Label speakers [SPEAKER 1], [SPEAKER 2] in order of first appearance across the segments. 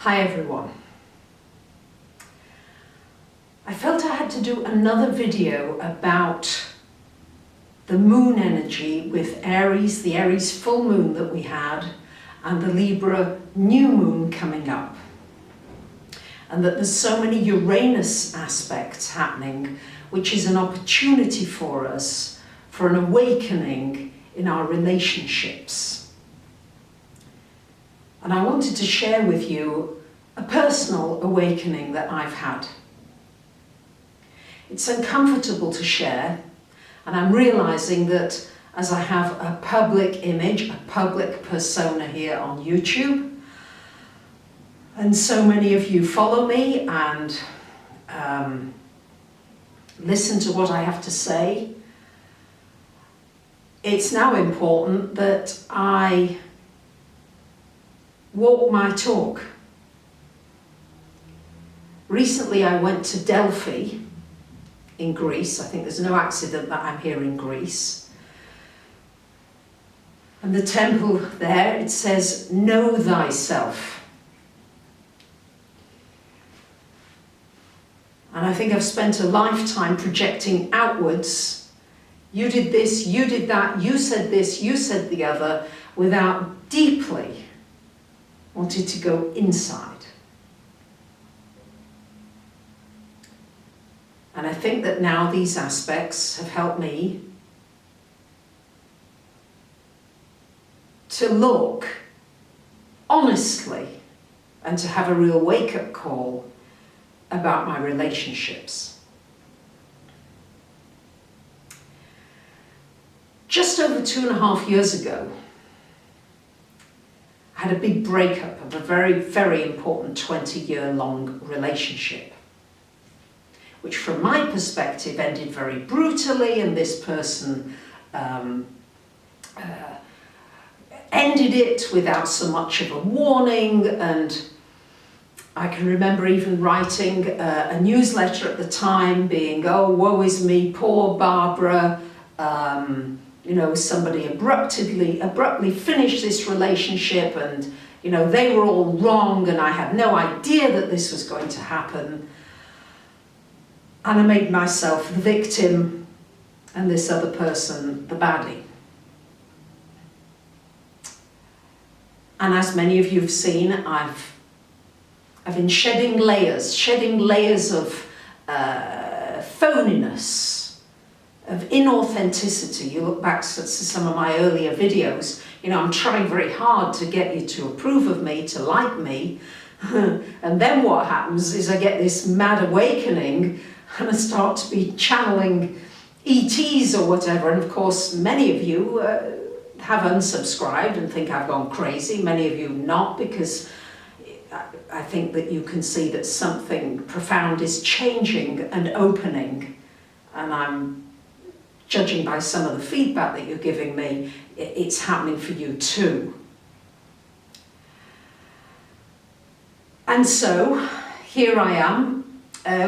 [SPEAKER 1] Hi everyone. I felt I had to do another video about the moon energy with Aries, the Aries full moon that we had, and the Libra new moon coming up. And that there's so many Uranus aspects happening, which is an opportunity for us for an awakening in our relationships. And I wanted to share with you a personal awakening that I've had. It's uncomfortable to share, and I'm realizing that as I have a public image, a public persona here on YouTube, and so many of you follow me and listen to what I have to say, it's now important that I walk my talk. Recently I went to Delphi in Greece. I think there's no accident that I'm here in Greece. And the temple there, it says, "Know thyself." And I think I've spent a lifetime projecting outwards. You did this, you did that, you said this, you said the other, without deeply wanting to go inside. And I think that now these aspects have helped me to look honestly and to have a real wake-up call about my relationships. Just over 2.5 years ago, I had a big breakup of a very, very important 20-year-long relationship, which from my perspective ended very brutally, and this person ended it without so much of a warning. And I can remember even writing a newsletter at the time being, "Oh, woe is me, poor Barbara, you know, somebody abruptly finished this relationship, and you know, they were all wrong, and I had no idea that this was going to happen." And I made myself the victim and this other person the baddie. And as many of you have seen, I've been shedding layers of phoniness, of inauthenticity. You look back to some of my earlier videos, you know, I'm trying very hard to get you to approve of me, to like me. And then what happens is I get this mad awakening and I start to be channeling ETs or whatever. And of course, many of you have unsubscribed and think I've gone crazy. Many of you not, because I think that you can see that something profound is changing and opening. And I'm judging by some of the feedback that you're giving me, it's happening for you too. And so here I am,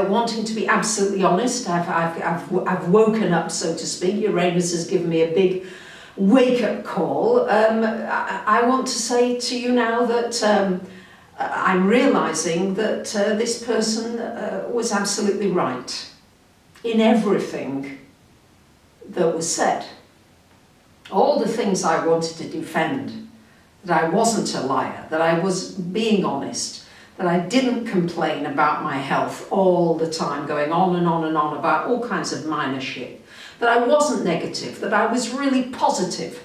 [SPEAKER 1] wanting to be absolutely honest. I've woken up, so to speak. Uranus has given me a big wake-up call. I want to say to you now that I'm realizing that this person was absolutely right in everything that was said. All the things I wanted to defend, that I wasn't a liar, that I was being honest, that I didn't complain about my health all the time, going on and on and on about all kinds of minor shit, that I wasn't negative, that I was really positive.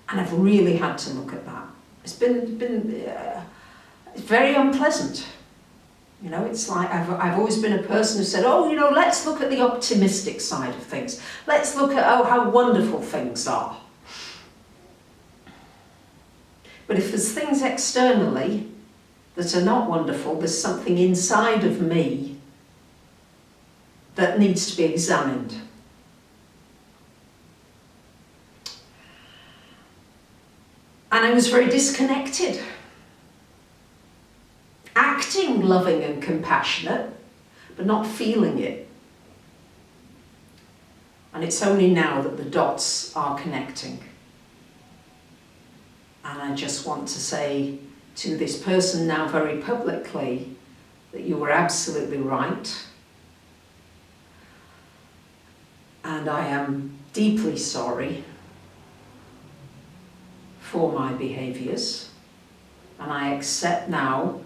[SPEAKER 1] And I've really had to look at that. It's been very unpleasant. You know, it's like I've always been a person who said, "Oh, you know, let's look at the optimistic side of things. Let's look at, oh, how wonderful things are." But if there's things externally that are not wonderful, there's something inside of me that needs to be examined. And I was very disconnected. Acting loving and compassionate, but not feeling it. And it's only now that the dots are connecting. And I just want to say to this person now very publicly that you were absolutely right. And I am deeply sorry for my behaviours. And I accept now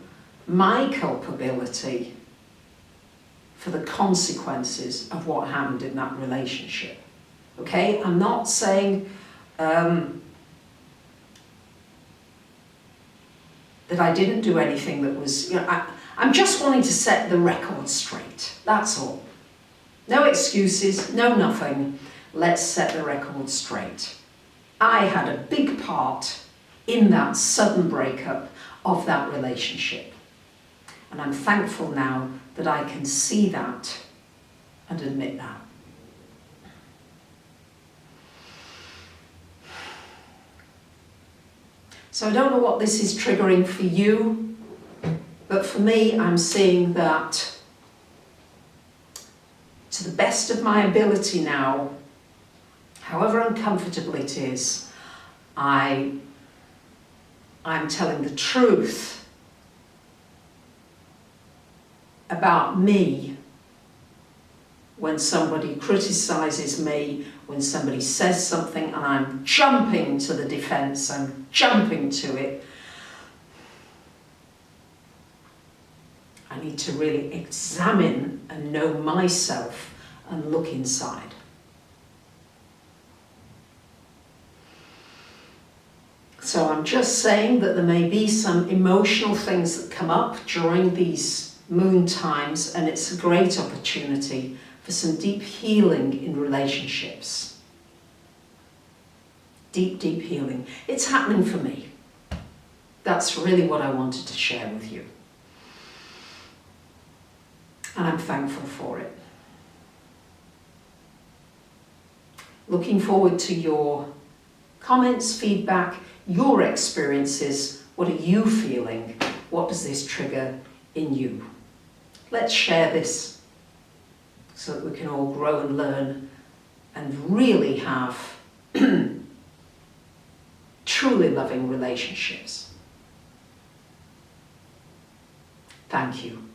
[SPEAKER 1] my culpability for the consequences of what happened in that relationship. Okay, I'm not saying that I didn't do anything that was, I'm just wanting to set the record straight, that's all. No excuses, no nothing, let's set the record straight. I had a big part in that sudden breakup of that relationship. And I'm thankful now that I can see that and admit that. So I don't know what this is triggering for you, but for me, I'm seeing that to the best of my ability now, however uncomfortable it is, I'm telling the truth about me when somebody criticizes me, when somebody says something and I'm jumping to the defense, I'm jumping to it. I need to really examine and know myself and look inside. So I'm just saying that there may be some emotional things that come up during these moon times, and it's a great opportunity for some deep healing in relationships. Deep, deep healing. It's happening for me. That's really what I wanted to share with you. And I'm thankful for it. Looking forward to your comments, feedback, your experiences. What are you feeling? What does this trigger in you? Let's share this so that we can all grow and learn and really have truly loving relationships. Thank you.